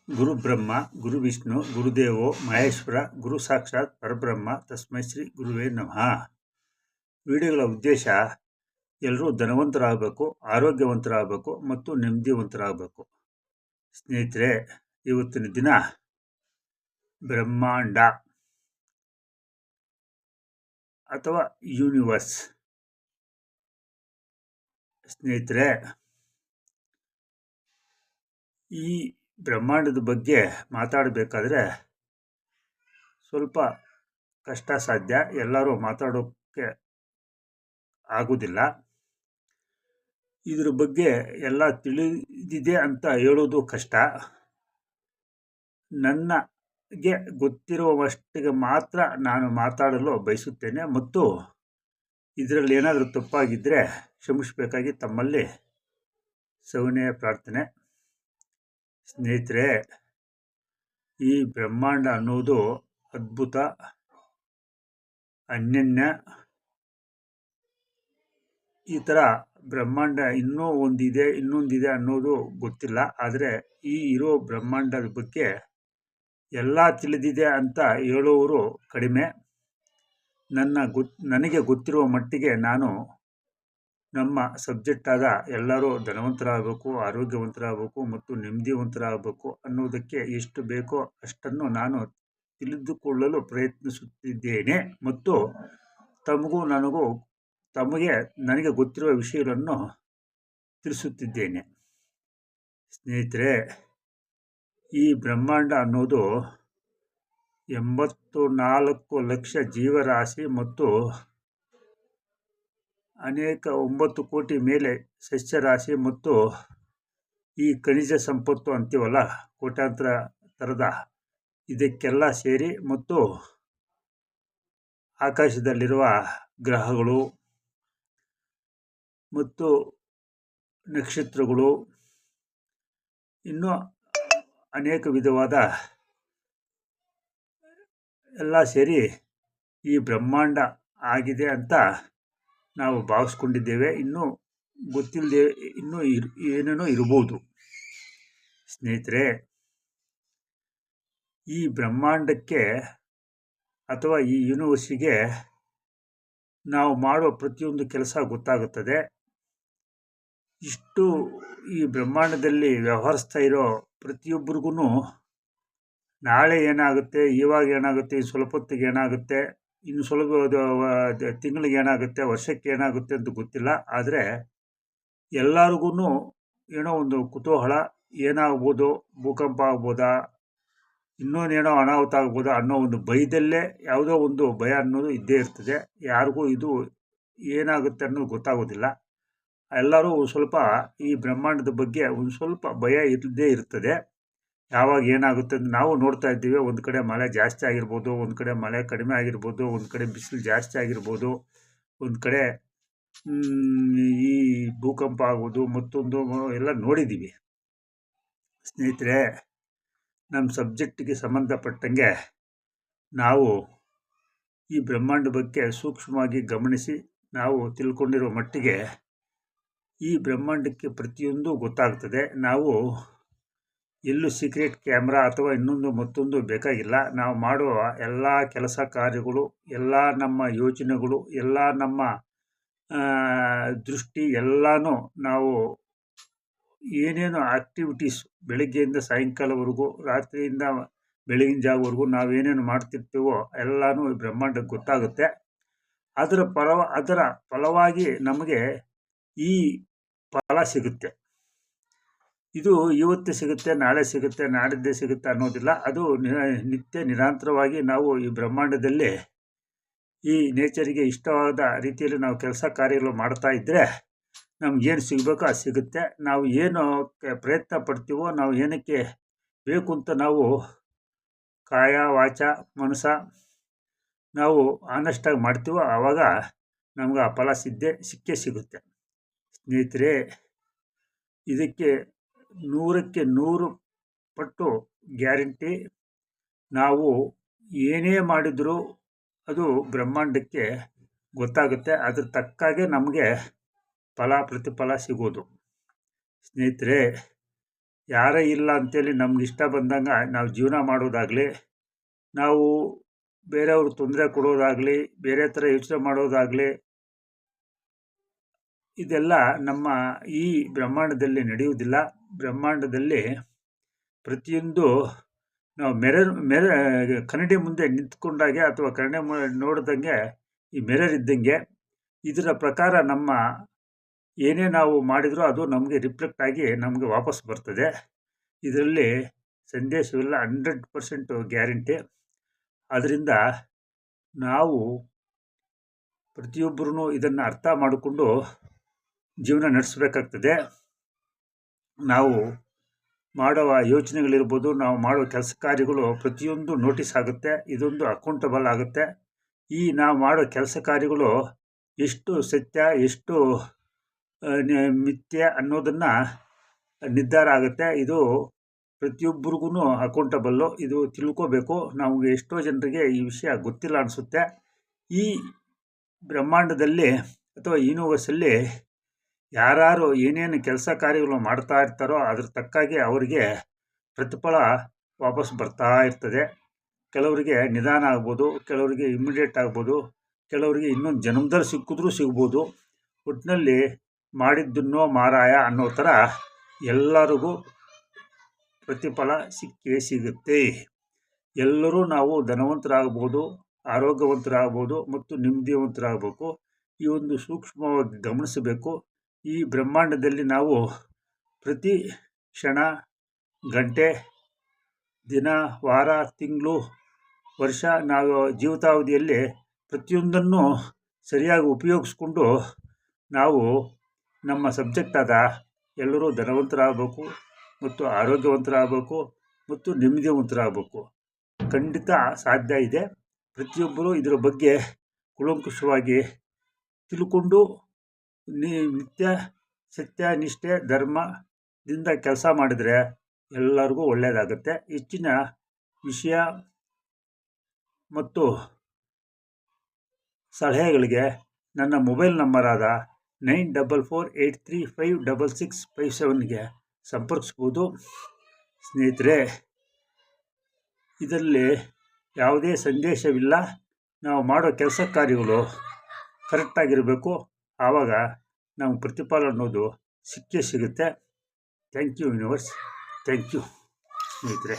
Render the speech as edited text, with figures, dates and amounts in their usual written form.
ಗುರು ಬ್ರಹ್ಮ ಗುರು ವಿಷ್ಣು ಗುರುದೇವೋ ಮಹೇಶ್ವರ ಗುರು ಸಾಕ್ಷಾತ್ ಪರಬ್ರಹ್ಮ ತಸ್ಮೈ ಶ್ರೀ ಗುರುವೇ ನಮಃ. ವಿಡಿಯೋಗಳ ಉದ್ದೇಶ ಎಲ್ಲರೂ ಧನವಂತರಾಗಬೇಕು, ಆರೋಗ್ಯವಂತರಾಗಬೇಕು ಮತ್ತು ನೆಮ್ಮದಿವಂತರಾಗಬೇಕು. ಸ್ನೇಹಿತರೆ, ಇವತ್ತಿನ ದಿನ ಬ್ರಹ್ಮಾಂಡ ಅಥವಾ ಯೂನಿವರ್ಸ್. ಸ್ನೇಹಿತರೆ, ಈ ಬ್ರಹ್ಮಾಂಡದ ಬಗ್ಗೆ ಮಾತಾಡಬೇಕಾದ್ರೆ ಸ್ವಲ್ಪ ಕಷ್ಟ ಸಾಧ್ಯ. ಎಲ್ಲರೂ ಮಾತಾಡೋಕ್ಕೆ ಆಗೋದಿಲ್ಲ. ಇದ್ರ ಬಗ್ಗೆ ಎಲ್ಲ ತಿಳಿದಿದೆ ಅಂತ ಹೇಳೋದು ಕಷ್ಟ. ನನಗೆ ಗೊತ್ತಿರುವಷ್ಟಿಗೆ ಮಾತ್ರ ನಾನು ಮಾತಾಡಲು ಬಯಸುತ್ತೇನೆ ಮತ್ತು ಇದರಲ್ಲಿ ಏನಾದರೂ ತಪ್ಪಾಗಿದ್ದರೆ ಕ್ಷಮಿಸಬೇಕಾಗಿ ತಮ್ಮಲ್ಲಿ ಸವಿನಯ ಪ್ರಾರ್ಥನೆ. ಸ್ನೇಹಿತರೆ, ಈ ಬ್ರಹ್ಮಾಂಡ ಅನ್ನೋದು ಅದ್ಭುತ, ಅನನ್ಯ. ಈ ಥರ ಬ್ರಹ್ಮಾಂಡ ಇನ್ನೊಂದಿದೆ ಅನ್ನೋದು ಗೊತ್ತಿಲ್ಲ. ಆದರೆ ಈ ಇರೋ ಬ್ರಹ್ಮಾಂಡದ ಬಗ್ಗೆ ಎಲ್ಲ ತಿಳಿದಿದೆ ಅಂತ ಹೇಳೋರು ಕಡಿಮೆ. ನನಗೆ ಗೊತ್ತಿರುವ ಮಟ್ಟಿಗೆ ನಾನು ನಮ್ಮ ಸಬ್ಜೆಕ್ಟ್ ಆದ ಎಲ್ಲರೂ ಧನವಂತರಾಗಬೇಕು, ಆರೋಗ್ಯವಂತರಾಗಬೇಕು ಮತ್ತು ನೆಮ್ಮದಿವಂತರಾಗಬೇಕು ಅನ್ನೋದಕ್ಕೆ ಎಷ್ಟು ಬೇಕೋ ಅಷ್ಟನ್ನು ನಾನು ತಿಳಿದುಕೊಳ್ಳಲು ಪ್ರಯತ್ನಿಸುತ್ತಿದ್ದೇನೆ ಮತ್ತು ನನಗೆ ಗೊತ್ತಿರುವ ವಿಷಯಗಳನ್ನು ತಿಳಿಸುತ್ತಿದ್ದೇನೆ. ಸ್ನೇಹಿತರೆ, ಈ ಬ್ರಹ್ಮಾಂಡ ಅನ್ನೋದು 84 ಲಕ್ಷ ಜೀವರಾಶಿ ಮತ್ತು ಅನೇಕ 9 ಕೋಟಿ ಮೇಲೆ ಸಸ್ಯರಾಶಿ ಮತ್ತು ಈ ಖನಿಜ ಸಂಪತ್ತು ಅಂತೀವಲ್ಲ, ಕೋಟ್ಯಾಂತರ ಥರದ ಇದಕ್ಕೆಲ್ಲ ಸೇರಿ ಮತ್ತು ಆಕಾಶದಲ್ಲಿರುವ ಗ್ರಹಗಳು ಮತ್ತು ನಕ್ಷತ್ರಗಳು ಇನ್ನೂ ಅನೇಕ ವಿಧವಾದ ಎಲ್ಲ ಸೇರಿ ಈ ಬ್ರಹ್ಮಾಂಡ ಆಗಿದೆ ಅಂತ ನಾವು ಭಾವಿಸ್ಕೊಂಡಿದ್ದೇವೆ. ಇನ್ನೂ ಗೊತ್ತಿಲ್ಲದೆ ಇನ್ನೂ ಏನೇನೋ ಇರ್ಬೋದು. ಸ್ನೇಹಿತರೆ, ಈ ಬ್ರಹ್ಮಾಂಡಕ್ಕೆ ಅಥವಾ ಈ ಯೂನಿವರ್ಸಿಗೆ ನಾವು ಮಾಡೋ ಪ್ರತಿಯೊಂದು ಕೆಲಸ ಗೊತ್ತಾಗುತ್ತದೆ. ಈ ಬ್ರಹ್ಮಾಂಡದಲ್ಲಿ ವ್ಯವಹರಿಸ್ತಾ ಇರೋ ಪ್ರತಿಯೊಬ್ಬರಿಗೂ ನಾಳೆ ಏನಾಗುತ್ತೆ, ಇವಾಗ ಏನಾಗುತ್ತೆ, ಇನ್ನು ಸ್ವಲ್ಪ ಹೊತ್ತಿಗೆ ಏನಾಗುತ್ತೆ, ಇನ್ನು ಸ್ವಲ್ಪ ತಿಂಗಳಿಗೆ ಏನಾಗುತ್ತೆ, ವರ್ಷಕ್ಕೆ ಏನಾಗುತ್ತೆ ಅಂತ ಗೊತ್ತಿಲ್ಲ. ಆದರೆ ಎಲ್ಲರಿಗೂ ಏನೋ ಒಂದು ಕುತೂಹಲ, ಏನಾಗ್ಬೋದು, ಭೂಕಂಪ ಆಗ್ಬೋದಾ, ಇನ್ನೊಂದೇನೋ ಅನಾಹುತ ಆಗ್ಬೋದಾ ಅನ್ನೋ ಒಂದು ಭಯದಲ್ಲೇ ಯಾವುದೋ ಒಂದು ಭಯ ಅನ್ನೋದು ಇದ್ದೇ ಇರ್ತದೆ. ಯಾರಿಗೂ ಇದು ಏನಾಗುತ್ತೆ ಅನ್ನೋದು ಗೊತ್ತಾಗೋದಿಲ್ಲ. ಎಲ್ಲರೂ ಸ್ವಲ್ಪ ಈ ಬ್ರಹ್ಮಾಂಡದ ಬಗ್ಗೆ ಒಂದು ಸ್ವಲ್ಪ ಭಯ ಇಲ್ಲದೇ ಇರ್ತದೆ. ಯಾವಾಗ ಏನಾಗುತ್ತೆ ಅಂತ ನಾವು ನೋಡ್ತಾ ಇದ್ದೀವಿ. ಒಂದು ಕಡೆ ಮಳೆ ಜಾಸ್ತಿ ಆಗಿರ್ಬೋದು, ಒಂದು ಕಡೆ ಮಳೆ ಕಡಿಮೆ ಆಗಿರ್ಬೋದು, ಒಂದು ಕಡೆ ಬಿಸಿಲು ಜಾಸ್ತಿ ಆಗಿರ್ಬೋದು, ಒಂದು ಕಡೆ ಈ ಭೂಕಂಪ ಆಗೋದು ಮತ್ತೊಂದು ಎಲ್ಲ ನೋಡಿದ್ದೀವಿ. ಸ್ನೇಹಿತರೆ, ನಮ್ಮ ಸಬ್ಜೆಕ್ಟಿಗೆ ಸಂಬಂಧಪಟ್ಟಂಗೆ ನಾವು ಈ ಬ್ರಹ್ಮಾಂಡ ಬಗ್ಗೆ ಸೂಕ್ಷ್ಮವಾಗಿ ಗಮನಿಸಿ ನಾವು ತಿಳ್ಕೊಂಡಿರೋ ಮಟ್ಟಿಗೆ ಈ ಬ್ರಹ್ಮಾಂಡಕ್ಕೆ ಪ್ರತಿಯೊಂದು ಗೊತ್ತಾಗ್ತದೆ. ನಾವು ಎಲ್ಲೂ ಸೀಕ್ರೆಟ್ ಕ್ಯಾಮ್ರಾ ಅಥವಾ ಇನ್ನೊಂದು ಮತ್ತೊಂದು ಬೇಕಾಗಿಲ್ಲ. ನಾವು ಮಾಡುವ ಎಲ್ಲ ಕೆಲಸ ಕಾರ್ಯಗಳು, ಎಲ್ಲ ನಮ್ಮ ಯೋಚನೆಗಳು, ಎಲ್ಲ ನಮ್ಮ ದೃಷ್ಟಿ ಎಲ್ಲನೂ ನಾವು ಏನೇನು ಆ್ಯಕ್ಟಿವಿಟೀಸ್ ಬೆಳಗ್ಗೆಯಿಂದ ಸಾಯಂಕಾಲವರೆಗೂ, ರಾತ್ರಿಯಿಂದ ಬೆಳಗಿನ ಜಾವವರೆಗೂ ನಾವೇನೇನು ಮಾಡ್ತಿರ್ತೀವೋ ಎಲ್ಲನೂ ಬ್ರಹ್ಮಾಂಡಕ್ಕೆ ಗೊತ್ತಾಗುತ್ತೆ. ಅದರ ಫಲವಾಗಿ ನಮಗೆ ಈ ಫಲ ಸಿಗುತ್ತೆ. ಇದು ಇವತ್ತು ಸಿಗುತ್ತೆ, ನಾಳೆ ಸಿಗುತ್ತೆ, ನಾಡಿದ್ದೇ ಸಿಗುತ್ತೆ ಅನ್ನೋದಿಲ್ಲ. ಅದು ನಿತ್ಯ ನಿರಂತರವಾಗಿ ನಾವು ಈ ಬ್ರಹ್ಮಾಂಡದಲ್ಲಿ ಈ ನೇಚರಿಗೆ ಇಷ್ಟವಾದ ರೀತಿಯಲ್ಲಿ ನಾವು ಕೆಲಸ ಕಾರ್ಯಗಳು ಮಾಡ್ತಾ ಇದ್ದರೆ ನಮಗೇನು ಸಿಗಬೇಕೋ ಅದು ಸಿಗುತ್ತೆ. ನಾವು ಏನು ಪ್ರಯತ್ನ ಪಡ್ತೀವೋ, ನಾವು ಏನಕ್ಕೆ ಬೇಕು ಅಂತ ನಾವು ಕಾಯ ವಾಚ ಮನಸ ನಾವು ಆನೆಸ್ಟಾಗಿ ಮಾಡ್ತೀವೋ ಆವಾಗ ನಮ್ಗೆ ಆ ಫಲ ಸಿಕ್ಕೇ ಸಿಗುತ್ತೆ. ಸ್ನೇಹಿತರೆ, ಇದಕ್ಕೆ 100ಕ್ಕೆ 100 ಪಟ್ಟು ಗ್ಯಾರಂಟಿ. ನಾವು ಏನೇ ಮಾಡಿದರೂ ಅದು ಬ್ರಹ್ಮಾಂಡಕ್ಕೆ ಗೊತ್ತಾಗುತ್ತೆ. ಅದ್ರ ತಕ್ಕಾಗೆ ನಮಗೆ ಪ್ರತಿಫಲ ಸಿಗೋದು. ಸ್ನೇಹಿತರೆ, ಯಾರೇ ಇಲ್ಲ ಅಂತೇಳಿ ನಮ್ಗೆ ಇಷ್ಟ ಬಂದಂಗೆ ನಾವು ಜೀವನ ಮಾಡೋದಾಗಲಿ, ನಾವು ಬೇರೆಯವ್ರಿಗೆ ತೊಂದರೆ ಕೊಡೋದಾಗಲಿ, ಬೇರೆ ಥರ ಯೋಚನೆ ಮಾಡೋದಾಗಲಿ, ಇದೆಲ್ಲ ನಮ್ಮ ಈ ಬ್ರಹ್ಮಾಂಡದಲ್ಲಿ ನಡೆಯುವುದಿಲ್ಲ. ಬ್ರಹ್ಮಾಂಡದಲ್ಲಿ ಪ್ರತಿಯೊಂದು ನಾವು ಕನ್ನಡಿ ಮುಂದೆ ನಿಂತ್ಕೊಂಡಾಗೆ ಅಥವಾ ಕನ್ನಡಿ ನೋಡಿದಂಗೆ ಈ ಮಿರರ್ ಇದ್ದಂಗೆ. ಇದರ ಪ್ರಕಾರ ನಮ್ಮ ಏನೇ ನಾವು ಮಾಡಿದರೂ ಅದು ನಮಗೆ ರಿಫ್ಲೆಕ್ಟ್ ಆಗಿ ನಮಗೆ ವಾಪಸ್ ಬರ್ತದೆ. ಇದರಲ್ಲಿ ಸಂದೇಶವಿಲ್ಲ, 100% ಗ್ಯಾರಂಟಿ. ಆದ್ದರಿಂದ ನಾವು ಪ್ರತಿಯೊಬ್ಬರೂ ಇದನ್ನು ಅರ್ಥ ಮಾಡಿಕೊಂಡು ಜೀವನ ನಡೆಸಬೇಕಾಗ್ತದೆ. ನಾವು ಮಾಡುವ ಯೋಚನೆಗಳಿರ್ಬೋದು, ನಾವು ಮಾಡುವ ಕೆಲಸ ಕಾರ್ಯಗಳು ಪ್ರತಿಯೊಂದು ನೋಟಿಸ್ ಆಗುತ್ತೆ, ಇದೊಂದು ಅಕೌಂಟಬಲ್ ಆಗುತ್ತೆ. ಈ ನಾವು ಮಾಡೋ ಕೆಲಸ ಕಾರ್ಯಗಳು ಎಷ್ಟು ಸತ್ಯ, ಎಷ್ಟು ಮಿಥ್ಯ ಅನ್ನೋದನ್ನು ನಿರ್ಧಾರ ಆಗುತ್ತೆ. ಇದು ಪ್ರತಿಯೊಬ್ಬರಿಗೂ ಅಕೌಂಟಬಲ್ಲು. ಇದು ತಿಳ್ಕೋಬೇಕು. ನಮಗೆ ಎಷ್ಟೋ ಜನರಿಗೆ ಈ ವಿಷಯ ಗೊತ್ತಿಲ್ಲ ಅನಿಸುತ್ತೆ. ಈ ಬ್ರಹ್ಮಾಂಡದಲ್ಲಿ ಅಥವಾ ಯೂನಿವರ್ಸಲ್ಲಿ ಯಾರು ಏನೇನು ಕೆಲಸ ಕಾರ್ಯಗಳು ಮಾಡ್ತಾ ಇರ್ತಾರೋ ಅದ್ರ ತಕ್ಕಾಗೆ ಅವರಿಗೆ ಪ್ರತಿಫಲ ವಾಪಸ್ ಬರ್ತಾ ಇರ್ತದೆ. ಕೆಲವರಿಗೆ ನಿಧಾನ ಆಗ್ಬೋದು, ಕೆಲವರಿಗೆ ಇಮ್ಮಿಡಿಯೇಟ್ ಆಗ್ಬೋದು, ಕೆಲವರಿಗೆ ಇನ್ನೊಂದು ಜನ್ಮದಲ್ಲಿ ಸಿಕ್ಕಿದ್ರೂ ಸಿಗ್ಬೋದು. ಒಟ್ಟಿನಲ್ಲಿ ಮಾಡಿದ್ದನ್ನೋ ಮಾರಾಯ ಅನ್ನೋ ಥರ ಎಲ್ಲರಿಗೂ ಪ್ರತಿಫಲ ಸಿಕ್ಕೇ ಸಿಗುತ್ತೆ. ಎಲ್ಲರೂ ನಾವು ಧನವಂತರಾಗ್ಬೋದು, ಆರೋಗ್ಯವಂತರಾಗ್ಬೋದು ಮತ್ತು ನೆಮ್ಮದಿವಂತರಾಗಬೇಕು. ಈ ಒಂದು ಸೂಕ್ಷ್ಮವಾಗಿ ಗಮನಿಸಬೇಕು. ಈ ಬ್ರಹ್ಮಾಂಡದಲ್ಲಿ ನಾವು ಪ್ರತಿ ಕ್ಷಣ, ಗಂಟೆ, ದಿನ, ವಾರ, ತಿಂಗಳು, ವರ್ಷ, ನಾವು ಜೀವಿತಾವಧಿಯಲ್ಲಿ ಪ್ರತಿಯೊಂದನ್ನು ಸರಿಯಾಗಿ ಉಪಯೋಗಿಸ್ಕೊಂಡು ನಾವು ನಮ್ಮ ಸಬ್ಜೆಕ್ಟಾದ ಎಲ್ಲರೂ ಧನವಂತರಾಗಬೇಕು ಮತ್ತು ಆರೋಗ್ಯವಂತರಾಗಬೇಕು ಮತ್ತು ನೆಮ್ಮದಿವಂತರಾಗಬೇಕು. ಖಂಡಿತ ಸಾಧ್ಯ ಇದೆ. ಪ್ರತಿಯೊಬ್ಬರೂ ಇದರ ಬಗ್ಗೆ ಕೂಲಂಕುಷವಾಗಿ ತಿಳ್ಕೊಂಡು ನಿತ್ಯ ಸತ್ಯ, ನಿಷ್ಠೆ, ಧರ್ಮದಿಂದ ಕೆಲಸ ಮಾಡಿದರೆ ಎಲ್ಲರಿಗೂ ಒಳ್ಳೆಯದಾಗುತ್ತೆ. ಹೆಚ್ಚಿನ ವಿಷಯ ಮತ್ತು ಸಲಹೆಗಳಿಗೆ ನನ್ನ ಮೊಬೈಲ್ ನಂಬರಾದ 9448356657ಗೆ ಸಂಪರ್ಕಿಸ್ಬೋದು. ಸ್ನೇಹಿತರೆ, ಇದರಲ್ಲಿ ಯಾವುದೇ ಸಂದೇಶವಿಲ್ಲ. ನಾವು ಮಾಡೋ ಕೆಲಸ ಕಾರ್ಯಗಳು ಕರೆಕ್ಟಾಗಿರಬೇಕು. ಆವಾಗ ನಮ್ಗೆ ಪ್ರತಿಫಲ ಅನ್ನೋದು ಸಿಕ್ಕೇ ಸಿಗುತ್ತೆ. Thank you universe. Thank you ಸ್ನೇಹಿತರೆ.